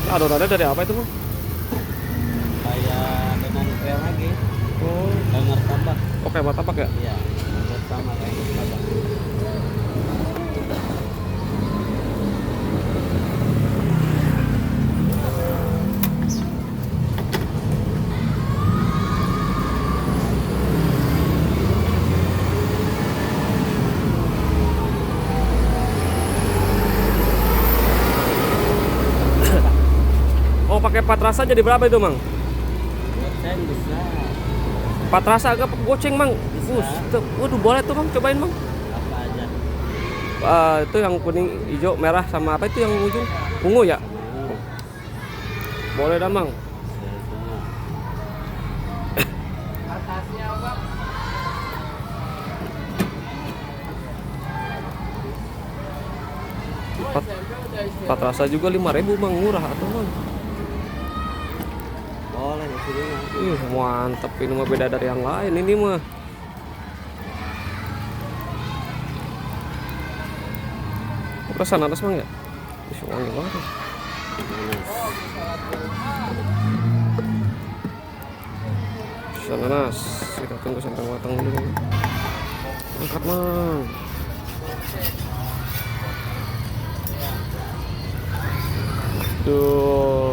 Adonannya dari apa itu bang? Kayak dengan krem lagi. Oh, Kayak martabak. oke martabak ya. Iya, hampir sama kayak martabak. Oh pakai 4 rasa jadi berapa itu bang? Goceng bisa. 4 rasa agak goceng bang. Waduh boleh tuh bang, cobain bang. Apa aja. Itu yang kuning, hijau, merah sama apa itu yang ujung? Ungu ya? Mau. Boleh dah bang. Semua. Empat rasa juga 5.000 bang, murah atau bang? Boleh di sini mah. Mantap, ini mah beda dari yang lain ini mah. Perasaan atas bang ya? Wangi banget ya. Nanas, kita tunggu sampai matang dulu. Angkat bang. Tuh.